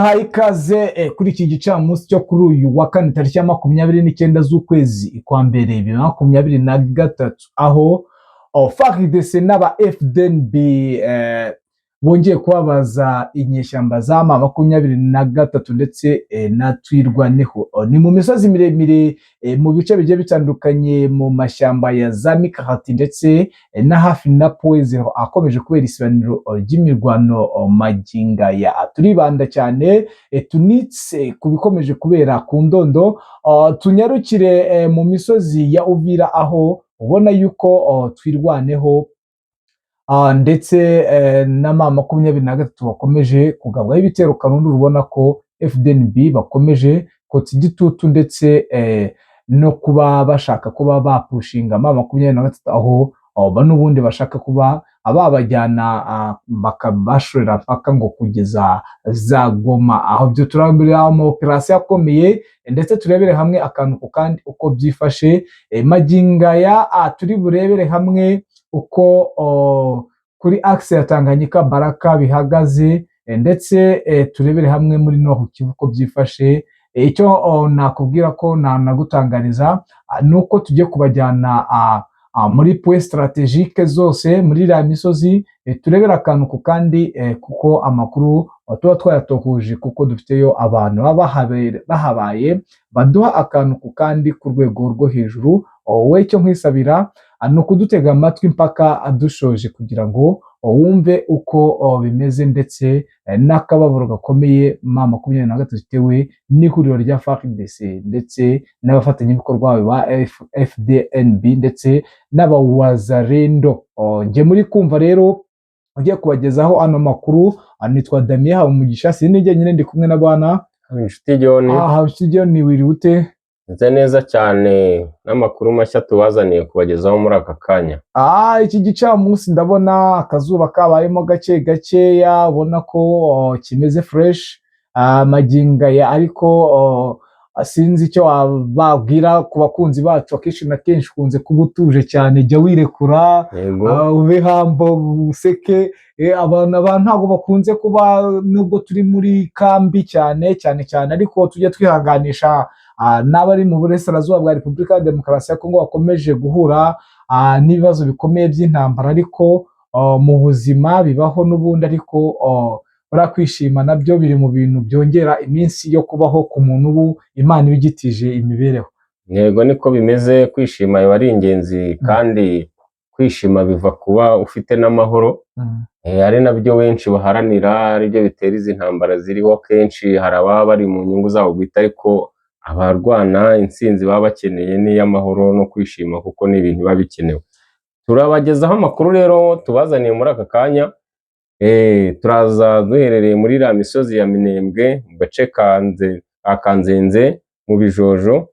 tubahaye ikaze kuri iki gicamunsi cyo kuri uyu wa kane tariki ya 29 z'ukwezi kwa mbere 2023 aho FARDC n'aba FDNB bongeye kubabaza inyeshyamba za M23 ndetse na Twirwaneho. Ni mu misozi miremire mu bice bigiye bitandukanye mu mashyamba ya za Mikahati ndetse na hafi na Poezero akomeje kubera isibaniro ry'imirwano maginga ya turibanda cyane tunitse kubikomeje kubera ku ndondo. Tunyarukire mu misozi ya Uvira aho ubona yuko Twirwaneho ndetse na M23 bakomeje kugabwaho ibitero kanundu. Rubona ko FDNB bakomeje kotsa igitutu ndetse no kuba bashaka kuba bapushinga M23 aho n'ubundi bashaka kuba ababajyana bakabashorera paka ngo kugeza za Goma. Aho byo turambira mu operation yakomeye ndetse turebere hamwe akantu ku kandi uko byifashe maginga ya turi burebere hamwe uko kuri axe ya Tanganyika Baraka bihagaze ndetse turebere hamwe muri Nord Kivu uko byifashe. Icyo nakubwira ko nagutangariza nuko tugiye kubajyana muri point strategique zose muri la misozi. Turebera akantu ku kandi kuko amakuru tuba twayatohuje kuko dufiteyo abantu bahabaye baduha akantu ku kandi ku rwego rwo hejuru. We cyo nkwisabira no kudutega amatwi mpaka adushoje kugira ngo wumve uko bimeze ndetse n'akababaro gakomeye M23 bitewe n'ihuriro rya FARDC ndetse n'abafatanyabikorwa ba FDNB ndetse n'abawazarendo. Nge muri kumva rero ugiye kubagezaho ano makuru. Nitwa Damien Habumugisha, sinijye nyine ndi kumwe n'abana inshuti John. Inshuti John, wirute? Nze neza cyane n'amakuru mashya tubazaniye kubagezaho muri aka kanya. Iki gicamunsi ndabona akazuba kabayemo gakeya, ubona ko kimeze fresh maginga ya, ariko sinzi icyo babwira ku bakunzi bacu. Akenshi na kenshi kunze kuba utuje cyane, jya wirekura ube hambo useke. Abantu ntabwo bakunze kuba, nubwo turi muri kambi cyane ariko tujye twihanganisha n'abari mu burasirazuba bwa Repubulika ya Demokarasi ya Kongo bakomeje guhura n'ibibazo bikomeye by'intambara, ariko mu buzima bibaho n'ubundi, ariko barakwishima nabyo biri mu bintu byongera iminsi yo kubaho ku muntu ubu Imana ibigitije imibereho. Yego niko bimeze, kwishima biba ari ingenzi kandi kwishima biva kuba ufite n'amahoro. Ari nabyo benshi baharanira, aribyo bitera izi ntambara ziriho. Kenshi hari ababa bari mu nyungu zabo bwite, ariko abarwana intsinzi baba bakeneye ni y'amahoro no kwishima kuko ni ibintu biba bikenewe. Turabagezaho amakuru rero tubazaniye muri aka kanya. Turaza duherereye muri la misozi ya Minembwe mu gace Kanzenze mu Bijojo.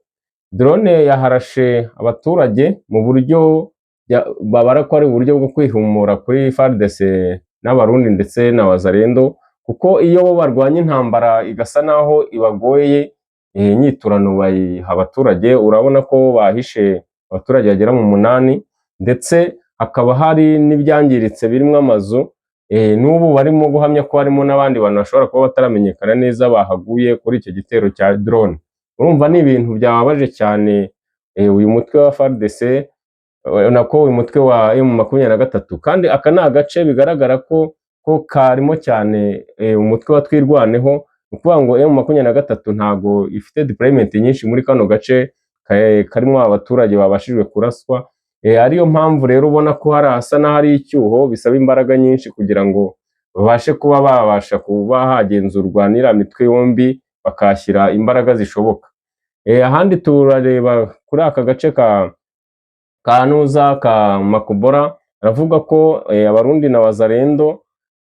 Drone yaharashe abaturage mu buryo babara ko ari uburyo bwo kwihumura kuri FARDC n'abarundi ndetse na Wazarendo, kuko iyo barwanya intambara igasa naho ibagoye inyiturano bayiha abaturage. Urabona ko bahishe abaturage bagera mu 8 ndetse hakaba hari n'ibyangiritse birimo amazu. N'ubu barimo guhamya ko harimo n'abandi bantu bashobora kuba bataramenyekana neza bahaguye kuri icyo gitero cya drone. Urumva ni ibintu byababaje cyane uyu mutwe wa FARDC nako uyu mutwe wa M23, kandi aka ni agace bigaragara ko karimo cyane umutwe wa Twirwaneho. Ukuvuga ngo M23 ntago ifite deployment nyinshi muri kano gace karimo abaturage babashijwe kuraswa. Ariyo mpamvu rero ubona ko harasa na hari icyuho, bisaba imbaraga nyinshi kugira ngo babashe kuba babasha kuba hagenzurwa n'ira mitwe yombi bakashyira imbaraga zishoboka. Ahandi turareba kuri aka gace ka Nuza ka Makobora, aravuga ko abarundi na Wazarendo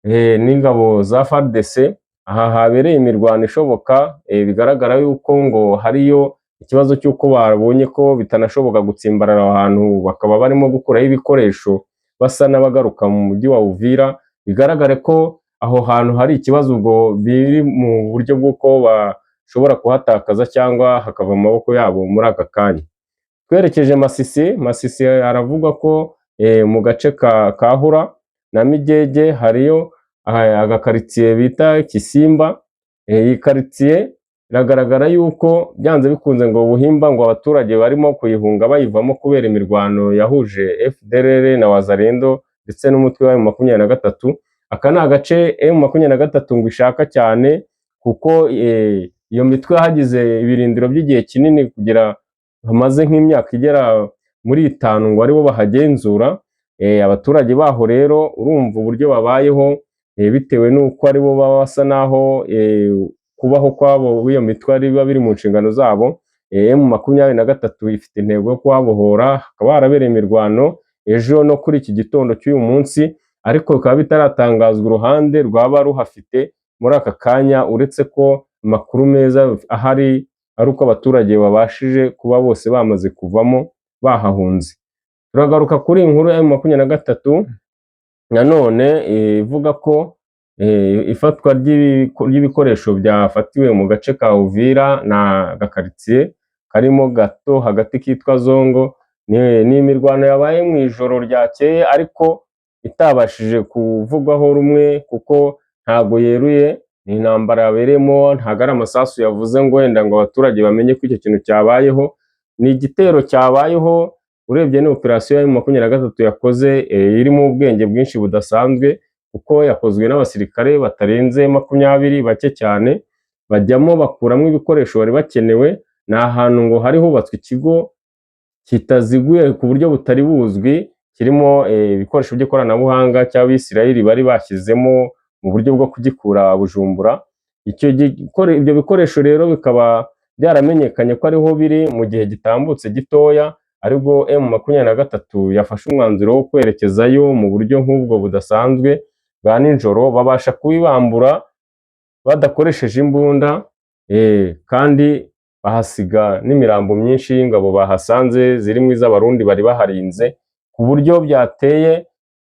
n'ingabo za FARDC aha habereye imirwano ishoboka. Bigaragara yuko ngo hariyo ikibazo cy'uko babonye ko bitanashoboka gutsimbarara ahantu, bakaba barimo gukuraho ibikoresho basa n'abagaruka mu mujyi wa Uvira. Bigaragare ko aho hantu hari ikibazo, ubwo biri mu buryo bw'uko bashobora kuhatakaza cyangwa hakava mu maboko yabo muri aka kanya. Twerekeje Masisi aravuga ko mu gace ka Hura na Migege hariyo agakaritsiye bita Kisimba. iyi karitsiye biragaragara yuko byanze bikunze ngo Buhimba ngo abaturage barimo kuyihunga bayivamo kubera imirwano yahuje FDLR na Wazalendo ndetse n'umutwe wa M23. Aka ni agace M23 ngo ishaka cyane kuko iyo mitwe hagize ibirindiro by'igihe kinini kugira hamaze nk'imyaka igera muri 5 ngo aribo bahagenzura. Abaturage baho rero urumva uburyo babayeho bitewe n'uko aribo baba basa naho kubaho kwabo w'iyo mitwe biba biri mu nshingano zabo. M23 ifite intego yo kuhabohora, hakaba harabereye imirwano ejo no kuri iki gitondo cy'uyu munsi, ariko bikaba bitaratangazwa uruhande rwaba ruhafite muri aka kanya, uretse ko amakuru meza ahari ari uko abaturage babashije kuba bose bamaze kuvamo bahahunze. Turagaruka kuri inkuru ya M23 nanone ivuga ko ifatwa ry'ibikoresho byafatiwe mu gace ka Uvira na gakaritsiye karimo gato hagati kitwa Zongo. Ni imirwano yabaye mu ijoro ryakeye ariko itabashije kuvugwaho rumwe kuko ntago yeruye. Ni intambara yabereyemo, ntago ari amasasu yavuze ngo wenda ngo abaturage bamenye ko icyo kintu cyabayeho. Ni igitero cyabayeho, urebye ni operasiyo ya M23 yakoze irimo ubwenge bwinshi budasanzwe kuko yakozwe n'abasirikare batarenze 20 bake cyane, bajyamo bakuramo ibikoresho bari bakenewe. Ni ahantu ngo hari hubatswe ikigo kitaziguye ku buryo butari buzwi, kirimo ibikoresho by'ikoranabuhanga cy'Abisirayeli bari bashyizemo mu buryo bwo kugikura Bujumbura. Ibyo bikoresho rero bikaba byaramenyekanye ko ariho biri mu gihe gitambutse gitoya, ariko M23 yafashe umwanzuro wo kwerekezayo mu buryo nk'ubwo budasanzwe bwa nijoro, babasha kubibambura badakoresheje imbunda, kandi bahasiga n'imirambo myinshi y'ingabo bahasanze zirimo iz'abarundi bari baharinze, ku buryo byateye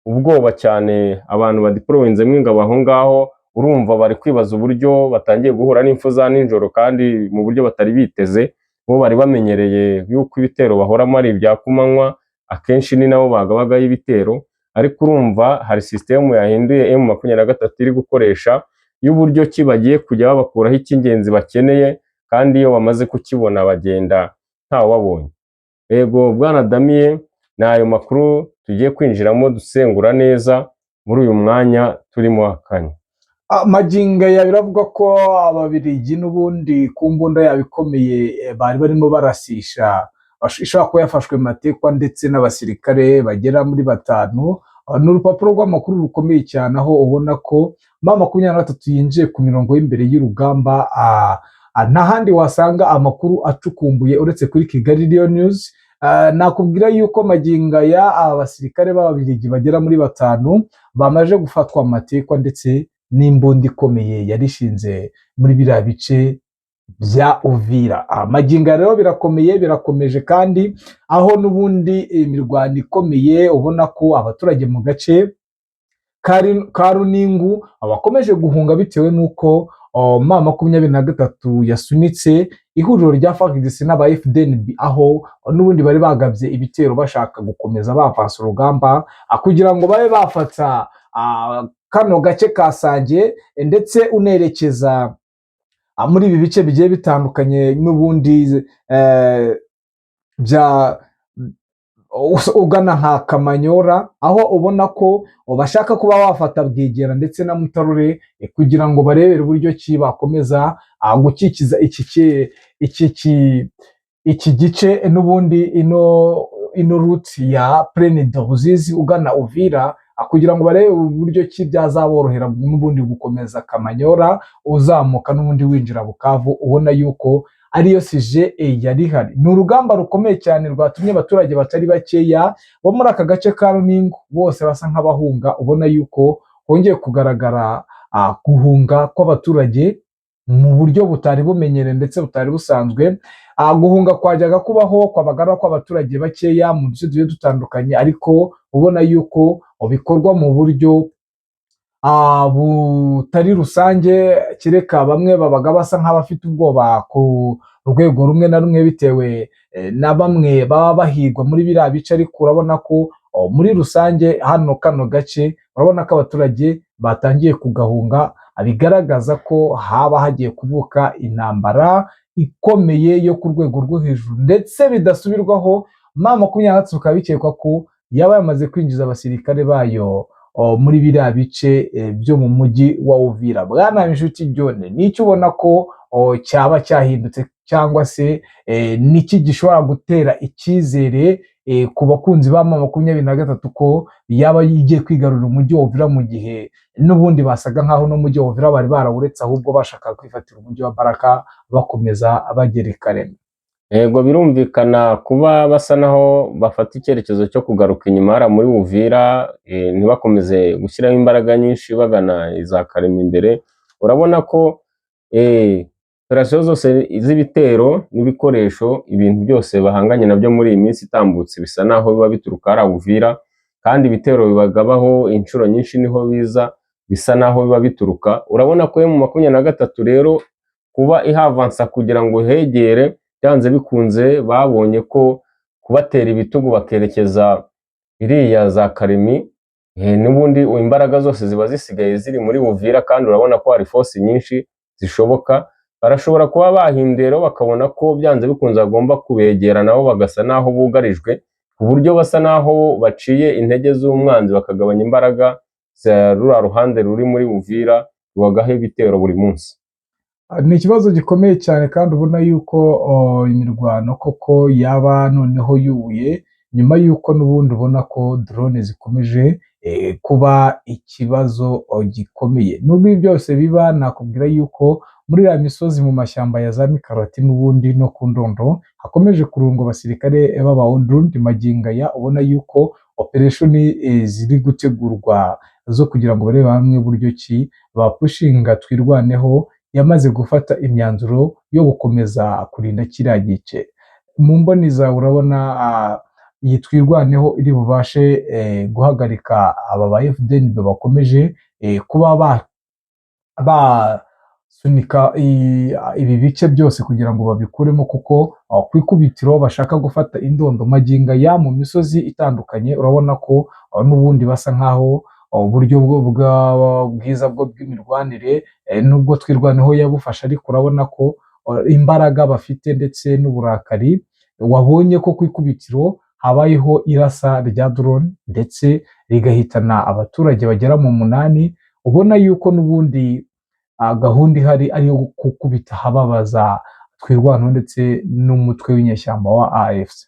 ubwoba cyane abantu badiployinzemo ingabo aho ngaho. Urumva bari kwibaza uburyo batangiye guhura n'impfu za nijoro kandi mu buryo batari biteze. Bo bari bamenyereye yuko ibitero bahoramo ari ibya kumanywa, akenshi ni nabo bagabagaho ibitero, ariko urumva hari system yahinduye M23 iri gukoresha y'uburyo ki bagiye kujya babakuraho icy'ingenzi bakeneye, kandi iyo bamaze kukibona bagenda ntawabonye. Yego bwana Damien, nayo makuru tugiye kwinjiramo dusengura neza muri uyu mwanya turimo akanya. Magingo ya biravuga ko ababirigi n'ubundi ku mbunda yabikomeye bari barimo barasisha ishobora kuba yafashwe matekwa ndetse n'abasirikare bagera muri 5. Ni urupapuro rw'amakuru rukomeye cyane aho ubona ko M23 yinjiye ku mirongo y'imbere y'urugamba. Nta handi wasanga amakuru acukumbuye uretse kuri Kigali Real News. Nakubwira yuko magingo ya abasirikare b'ababirigi bagera muri 5 bamaje gufatwa matekwa ndetse n'imbunda ikomeye yarishinze muri biriya bice bya Uvira. Magingo rero birakomeye, birakomeje, kandi aho n'ubundi imirwano ikomeye ubona ko abaturage mu gace ka Runingu bakomeje guhunga bitewe n'uko M23 yasunitse ihuriro rya FARDC n'aba FDNB, aho n'ubundi bari bagabye ibitero bashaka gukomeza bavansa urugamba kugira ngo babe bafata kano gace ka Sake ndetse unerekeza muri ibi bice bigiye bitandukanye n'ubundi bya ugana nka Kamanyora, aho ubona ko bashaka kuba bafata Bwegera ndetse na Mutarure kugira ngo barebere uburyo ki bakomeza gukikiza iki gice n'ubundi ino route ya Plaine de Ruzizi ugana Uvira, kugira ngo barebe uburyo ki byazaborohera n'ubundi gukomeza Kamanyora uzamuka n'ubundi winjira Bukavu. Ubona yuko ariyo sije yari hari. Ni urugamba rukomeye cyane rwatumye abaturage batari bakeya bo muri aka gace ka Runingu bose basa nk'abahunga. Ubona yuko hongeye kugaragara guhunga kw'abaturage mu buryo butari bumenyereye ndetse butari busanzwe. Guhunga kwajyaga kubaho kwabagara kw'abaturage bakeya mu duce tugiye dutandukanye, ariko ubona yuko bikorwa mu buryo butari rusange, kireka bamwe babaga basa nk'abafite ubwoba ku rwego rumwe na rumwe bitewe na bamwe baba bahigwa muri biriya bice, ariko urabona ko muri rusange hano kano gace urabona ko abaturage batangiye kugahunga, bigaragaza ko haba hagiye kuvuka intambara ikomeye yo ku rwego rwo hejuru ndetse bidasubirwaho. M23 bikaba bikekwa ko yaba yamaze kwinjiza abasirikare bayo muri biriya bice byo mu mujyi wa Uvira. Bwana Inshuti John, n'icyo ubona ko cyaba cyahindutse cyangwa se niki gishobora gutera icyizere ku bakunzi ba M23 ko yaba yigiye kwigarurira umujyi wa Uvira mu gihe n'ubundi basaga nkaho n'umujyi wa Uvira bari barawuretse, ahubwo bashaka kwifatira umujyi wa Baraka bakomeza bagera i Karema? Yego, birumvikana kuba basa naho bafata icyerekezo cyo kugaruka inyuma hara muri Uvira, ntibakomeze gushyiraho imbaraga nyinshi bagana iza Karema imbere. Urabona ko operasiyo zose z'ibitero n'ibikoresho, ibintu byose bahanganye nabyo muri iyi minsi itambutse bisa naho biba bituruka hara Uvira, kandi ibitero bibagabaho inshuro nyinshi niho biza bisa naho biba bituruka. Urabona ko M23 rero kuba ihavansa kugira ngo hegere, byanze bikunze babonye ko kubatera ibitugu bakerekeza iriya za Karemi, n'ubundi imbaraga zose ziba zisigaye ziri muri Uvira, kandi urabona ko hari force nyinshi zishoboka. Barashobora kuba bahindero bakabona ko byanze bikunze bagomba kubegera nabo bagasa naho bugarijwe, ku buryo basa naho baciye intege z'umwanzi bakagabanya imbaraga za rura ruhande ruri muri Uvira rwagaho ibitero buri munsi. Ni ikibazo gikomeye cyane, kandi ubona yuko imirwano koko yaba noneho yubuye nyuma yuko n'ubundi ubona ko drone zikomeje kuba ikibazo gikomeye. Nubwo ibi byose biba, nakubwira yuko muri ya misozi mu mashyamba ya za Mikaroti n'ubundi no ku Ndondo hakomeje kurungwa abasirikare b'Abarundi magingo aya. Ubona yuko operation ziri gutegurwa zo kugira ngo barebe hamwe buryo ki bapushinga Twirwaneho yamaze gufata imyanzuro yo gukomeza kurinda kiriya gice. Mu mboni zawe urabona iyi Twirwaneho iri bubashe guhagarika aba ba FDN bakomeje kuba basunika ibi bice byose kugira ngo babikuremo, kuko ku ikubitiro bashaka gufata Indondo maginga ya mu misozi itandukanye. Urabona ko n'ubundi basa nkaho uburyo bwiza bwo bw'imirwanire nubwo Twirwaneho yabufasha, ariko urabona ko imbaraga bafite ndetse n'uburakari. Wabonye ko ku ikubitiro habayeho irasa rya drone ndetse rigahitana abaturage bagera mu 8. Ubona yuko n'ubundi gahunda ihari ari yo gukubita hababaza Twirwaneho ndetse n'umutwe w'inyeshyamba wa AFC.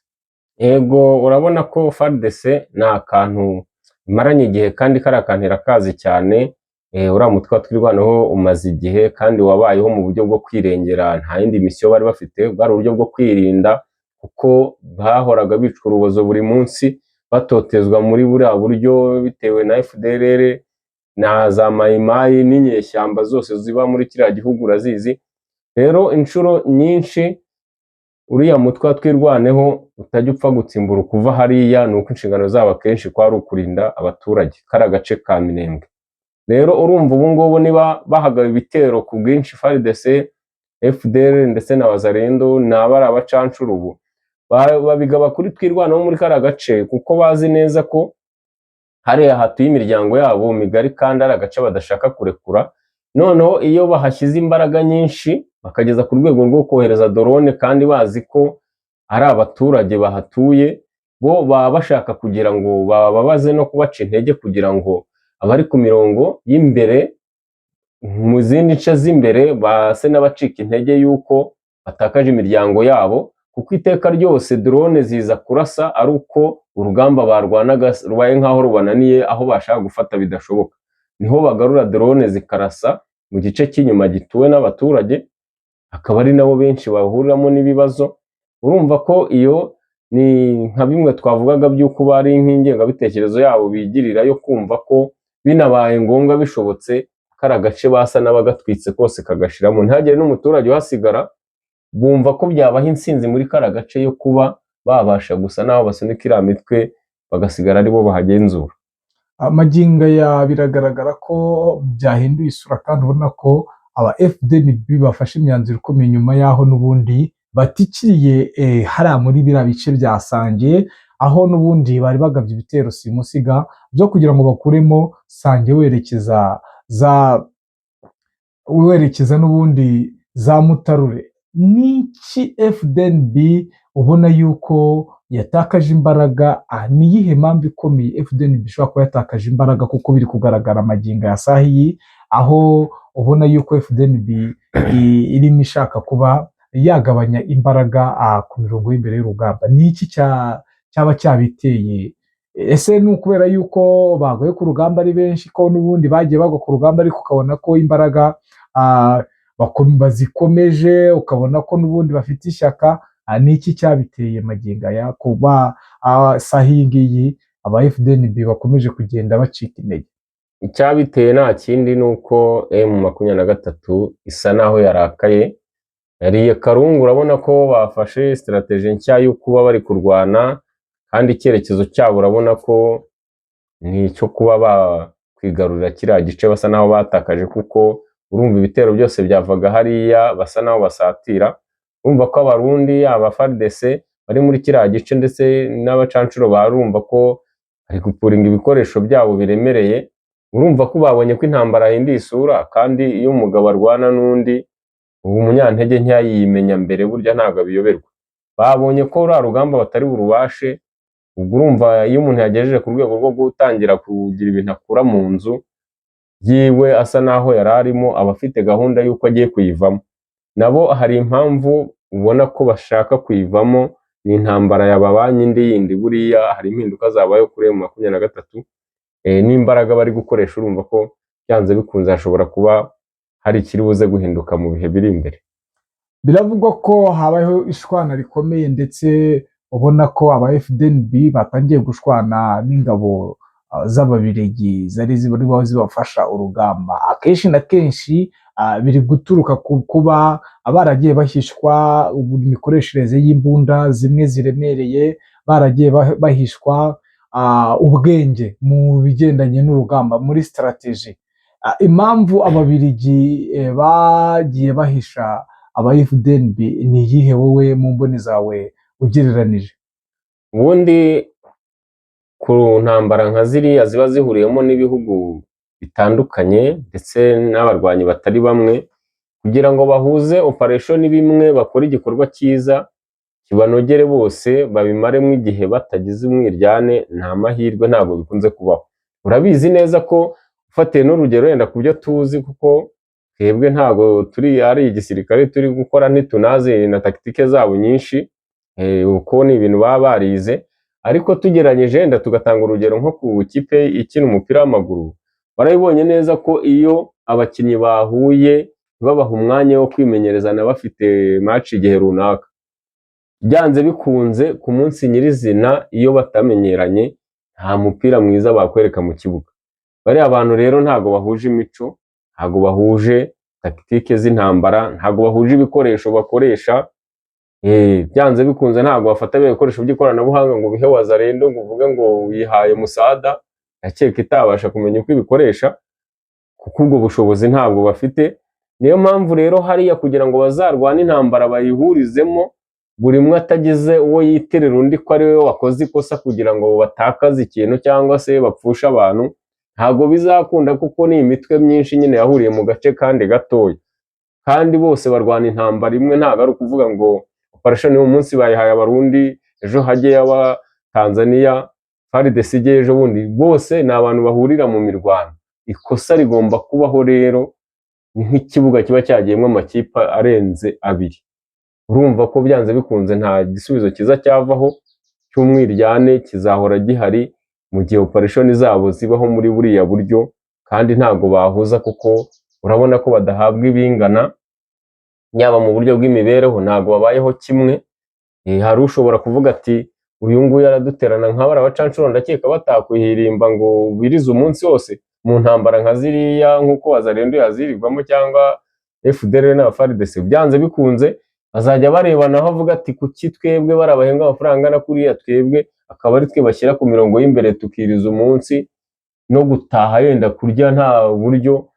Yego, urabona ko FARDC ni akantu imaranye igihe kandi kari akantu irakazi cyane. Uriya mutwe wa Twirwaneho umaze igihe kandi wabayeho mu buryo bwo kwirengera, nta yindi misiyo bari bafite, bwari uburyo bwo kwirinda, kuko bahoraga bicwa urubozo buri munsi batotezwa muri buriya buryo bitewe na FDLR na za Mayimayi n'inyeshyamba zose ziba muri kiriya gihugu urazizi. Rero inshuro nyinshi uriya mutwe wa Twirwaneho utajya upfa gutsimbura kuva hariya, nuko inshingano zabo akenshi kwari ukurinda abaturage kari agace ka Minembwe. Rero urumva ubu ngubu niba bahagaye ibitero ku bwinshi FARDC, FDL ndetse na Wazalendo n'abari abacancuru ubu babigaba kuri Twirwaneho muri kari agace, kuko bazi neza ko hariya hatuye imiryango yabo migari kandi ari agace badashaka kurekura. Noneho iyo bahashyize imbaraga nyinshi bakageza ku rwego rwo kohereza drone, kandi bazi ko ari abaturage bahatuye, bo baba bashaka kugira ngo bababaze no kubaca intege, kugira ngo abari ku mirongo y'imbere mu zindi nce z'imbere base n'abacika intege yuko batakaje imiryango yabo, kuko iteka ryose drone ziza kurasa ari uko urugamba barwanaga rubaye nkaho rubananiye, aho bashaka gufata bidashoboka, niho bagarura drone zikarasa mu gice cy'inyuma gituwe n'abaturage, akaba ari nabo benshi bahuriramo n'ibibazo. Urumva ko iyo ni nka bimwe twavugaga by'uko bari nk'ingengabitekerezo yabo bigirira yo kumva ko binabaye ngombwa bishobotse kari agace basa n'abagatwitse kose kagashiramo, ntihagire n'umuturage uhasigara. Bumva ko byabaha insinzi muri kari agace yo kuba babasha gusa naho basunika iriya mitwe bagasigara aribo bahagenzura. Magingo ya biragaragara ko byahinduye isura, kandi ubona ko aba FDNB bafashe imyanzuro ikomeye nyuma yaho n'ubundi batikiriye hariya muri biriya bice bya Sange, aho n'ubundi bari bagabye ibitero simusiga byo kugira ngo bakuremo Sange werekeza n'ubundi za Mutarure. Niki FDNB ubona yuko yatakaje imbaraga? Ni iyihe mpamvu ikomeye FDNB ishobora kuba yatakaje imbaraga kuko biri kugaragara amagingo ya sahiyi, aho ubona yuko FDNB irimo ishaka kuba yagabanya imbaraga ku mirongo y'imbere y'urugamba? Ni iki cyaba cyabiteye? Ese ni ukubera yuko baguye ku rugamba ari benshi, ko n'ubundi bagiye bagwa ku rugamba ariko ukabona ko imbaraga bazikomeje, ukabona ko n'ubundi bafite ishyaka? Ni iki cyabiteye magingo aya kuba sahiyi ngiyi aba FDNB bakomeje kugenda bacika intege? Icyabiteye nta kindi ni uko M23 isa naho yarakaye, yariye karungu. Urabona ko bafashe strategy nshya yo kuba bari kurwana, kandi icyerekezo cyabo urabona ko ni icyo kuba bakwigarurira kiriya gice basa naho batakaje, kuko urumva ibitero byose byavaga hariya basa naho basatira. Urumva ko abarundi aba FARDC bari muri kiriya gice ndetse n'abacancuro barumva ko bari gupuringa ibikoresho byabo biremereye. Urumva ko babonye ko intambara yahinduye isura, kandi iyo umugabo arwana n'undi ubu umunyantege ntiyayimenya mbere, burya ntabwo abiyoberwa. Babonye ko uriya rugamba batari burubashe, ubwo urumva iyo umuntu yagejeje ku rwego rwo gutangira kugira ibintu akura mu nzu yiwe asa naho yari arimo, aba afite gahunda y'uko agiye kuyivamo. Nabo hari impamvu ubona ko bashaka kuyivamo, ni intambara yababanye indi yindi. Buriya hari impinduka zabayeho kuri M23, n'imbaraga bari gukoresha urumva ko byanze bikunze hashobora kuba hari ikiri buze guhinduka mu bihe biri imbere. Biravugwa ko habayeho ishwana rikomeye, ndetse ubona ko aba FDNB batangiye gushwana n'ingabo z'Ababiligi zari zibafasha urugamba. Akenshi na kenshi biri guturuka ku kuba baragiye bahishwa imikoreshereze y'imbunda zimwe ziremereye, baragiye bahishwa ubwenge mu bigendanye n'urugamba, muri strategy. Impamvu Ababiligi bagiye bahisha aba FDNB ni iyihe wowe mu mboni zawe ugereranije? Ubundi ku ntambara nka ziriya ziba zihuriyemo n'ibihugu bitandukanye ndetse n'abarwanyi batari bamwe, kugira ngo bahuze operation bimwe bakora igikorwa cyiza kibanogere bose, babimaremo igihe batagize umwiryane, nta mahirwe, ntabwo bikunze kubaho. Urabizi neza ko ufatiye n'urugero yenda ku byo tuzi, kuko twebwe ntabwo turi ari igisirikare turi gukora, ntitunazi na tactique zabo nyinshi, uko ni ibintu baba barize. Ariko tugeranyije yenda tugatanga urugero nko ku kipe ikina umupira w'amaguru, barabibonye neza ko iyo abakinnyi bahuye babaha umwanya wo kwimenyerezana bafite match igihe runaka, byanze bikunze ku munsi nyirizina iyo batamenyeranye nta mupira mwiza bakwereka mu kibuga. Bariya abantu rero ntago bahuje imico, ntago bahuje tactique z'intambara, ntago bahuje ibikoresho bakoresha. Byanze bikunze ntago bafata ibikoresho by'ikoranabuhanga ngo bihe wazarendo ngo uvuge ngo wihaye musada, yakeka itabasha kumenya uko ibikoresha, kuko ubwo bushobozi ntabwo bafite. Niyo mpamvu rero hariya kugira ngo bazarwane intambara bayihurizemo, buri umwe atagize uwo yiterera undi ko ari we wakoze ikosa kugira ngo batakaze ikintu cyangwa se bapfushe abantu, ntago bizakunda, kuko ni imitwe myinshi nyine yahuriye mu gace kandi gatoya, kandi bose barwana intambara imwe. Ntago ari ukuvuga ngo operation uyu munsi bayihaye Abarundi, ejo hajye aba Tanzania, FARDC ejo bundi, bose ni abantu bahurira mu mirwano. Ikosa rigomba kubaho rero ni nk'ikibuga kiba cyagiyemo amakipe arenze abiri. Urumva ko byanze bikunze nta gisubizo kiza cyavaho cy'umwiryane kizahora gihari mu gihe operation zabo zibaho muri buriya buryo, kandi ntago bahuza, kuko urabona ko badahabwa ibingana, nyaba mu buryo bw'imibereho ntago babayeho kimwe. Hari ushobora kuvuga ati uyu nguyu araduterana nk'abara abacancuro, ndakeka batakwihirimba ngo birize umunsi wose mu ntambara nka ziriya nk'uko wazarendo yazirirwamo cyangwa FDLR na FARDC. Byanze bikunze bazajya barebana aho avuga ati kuki twebwe barabahenga amafaranga na kuriya, twebwe akaba ari twe bashyira ku mirongo y'imbere tukiriza umunsi, no gutaha yenda kurya nta buryo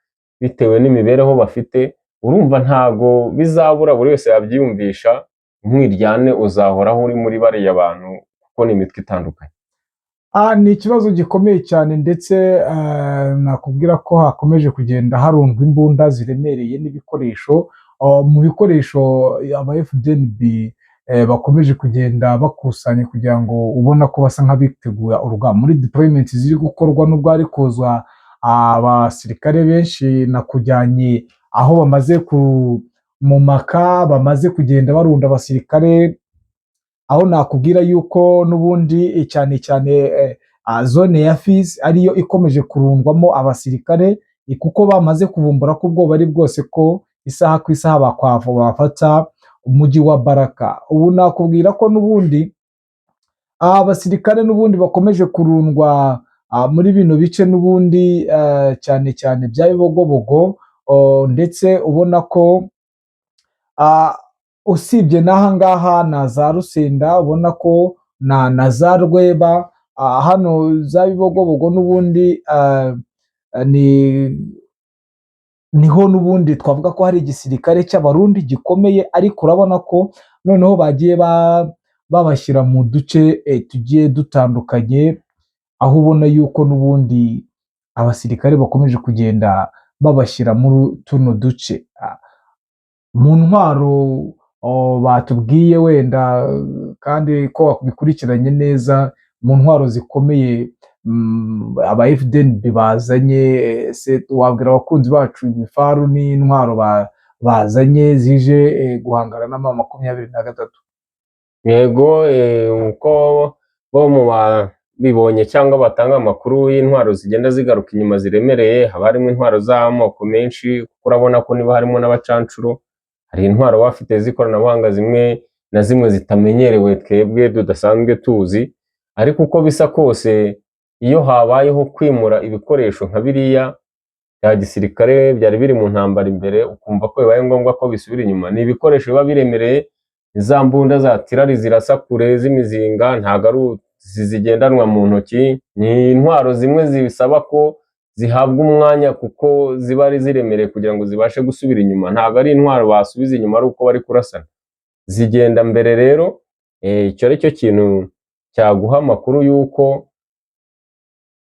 bitewe n'imibereho bafite. Urumva ntago bizabura, buri wese yabyiyumvisha, umwiryane uzahoraho uri muri bariya bantu, kuko ni imitwe itandukanye. Ni ikibazo gikomeye cyane ndetse nakubwira ko hakomeje kugenda harundwa imbunda ziremereye n'ibikoresho. Mu bikoresho aba FDNB bakomeje kugenda bakusanya kugira ngo ubona ko basa nk'abitegura urugamba. Muri deployment ziri gukorwa n'ubwo hari kuzwa abasirikare benshi, nakujyanye aho bamaze mu maka bamaze kugenda barunda abasirikare, aho nakubwira yuko n'ubundi cyane cyane zone ya Fizi ariyo ikomeje kurundwamo abasirikare, kuko bamaze kuvumbura ko ubwoba ari bwose ko isaha ku isaha bafata umujyi wa Baraka. Ubu nakubwira ko n'ubundi abasirikare n'ubundi bakomeje kurundwa muri bino bice n'ubundi cyane cyane bya Bibogobogo, ndetse ubona ko usibye n'aha ngaha na za Rusenda, ubona ko na za Rweba, hano za Bibogobogo n'ubundi niho n'ubundi twavuga ko hari igisirikare cy'abarundi gikomeye, ariko urabona ko noneho bagiye babashyira mu duce tugiye dutandukanye, aho ubona yuko n'ubundi abasirikare bakomeje kugenda babashyira muri tuno duce. Mu ntwaro batubwiye wenda kandi ko bikurikiranye neza, mu ntwaro zikomeye aba FDNB bazanye, wabwira abakunzi bacu ibifaru n'intwaro bazanye zije guhangana na M23? Yego, uko bo mu bibonye cyangwa batanga amakuru y'intwaro zigenda zigaruka inyuma ziremereye, haba harimo intwaro z'amoko menshi, kuko urabona ko niba harimo n'abacancuro, hari intwaro bafite z'ikoranabuhanga zimwe na zimwe zitamenyerewe twebwe tudasanzwe tuzi, ariko uko bisa kose iyo habayeho kwimura ibikoresho nka biriya bya gisirikare byari biri mu ntambara imbere, ukumva ko bibaye ngombwa ko bisubira inyuma, ni ibikoresho biba biremereye. Za mbunda za tirari zirasa kure z'imizinga, ntago ari zigendanwa mu ntoki, ni intwaro zimwe zisaba ko zihabwa umwanya kuko ziba ari ziremereye kugira ngo zibashe gusubira inyuma, ntago ari intwaro basubiza inyuma ari uko bari kurasana, zigenda mbere. Rero icyo ari cyo kintu cyaguha amakuru y'uko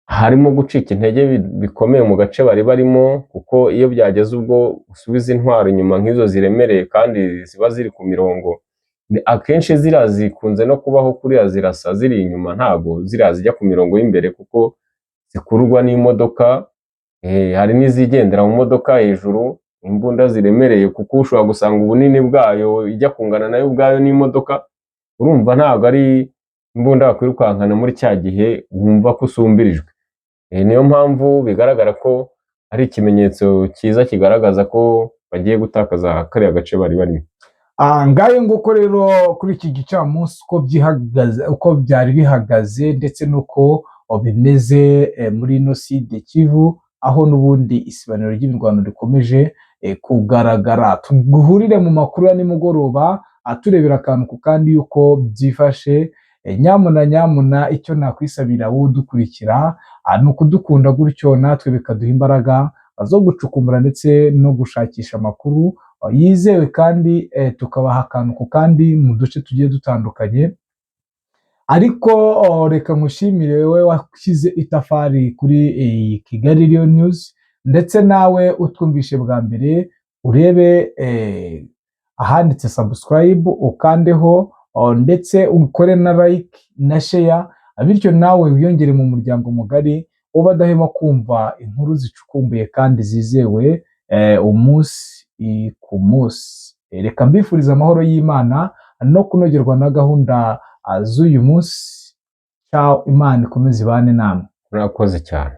harimo gucika intege bikomeye mu gace bari barimo, kuko iyo byageze ubwo usubiza intwaro inyuma nk'izo ziremereye kandi ziba ziri ku mirongo, akenshi ziriya zikunze no kubaho kuriya zirasa ziri inyuma, ntago ziriya zijya ku mirongo y'imbere kuko zikururwa n'imodoka. Hari n'izigendera mu modoka hejuru, imbunda ziremereye, kuko ushobora gusanga ubunini bwayo ijya kungana nayo ubwayo n'imodoka, urumva ntago ari imbunda bakwirukankana muri cya gihe wumva ko usumbirijwe. Niyo mpamvu bigaragara ko ari ikimenyetso cyiza kigaragaza ko bagiye gutakaza kariya gace bari barimo. Ngayo nguko rero kuri iki gicamunsi uko byari bihagaze ndetse n'uko bimeze muri ino Sud Kivu, aho n'ubundi isibaniro ry'imirwano rikomeje kugaragara. Tuguhurire mu makuru ya nimugoroba turebera akantu ku kandi yuko byifashe. Nyamuna icyo nakwisabira wowe udukurikira ni ukudukunda gutyo, natwe bikaduha imbaraga zo gucukumbura ndetse no gushakisha amakuru yizewe, kandi tukabaha akantu ku kandi mu duce tugiye dutandukanye. Ariko reka nkushimire wowe washyize itafari kuri Kigali Real News, ndetse nawe utwumvishe bwa mbere urebe ahanditse subscribe ukandeho, ndetse ukore na like na share, bityo nawe wiyongere mu muryango mugari ubadahema kumva inkuru zicukumbuye kandi zizewe umunsi ku munsi. Reka mbifuriza amahoro y'Imana no kunogerwa na gahunda z'uyu munsi. Ciao, Imana ikomeze ibane namwe. Murakoze cyane.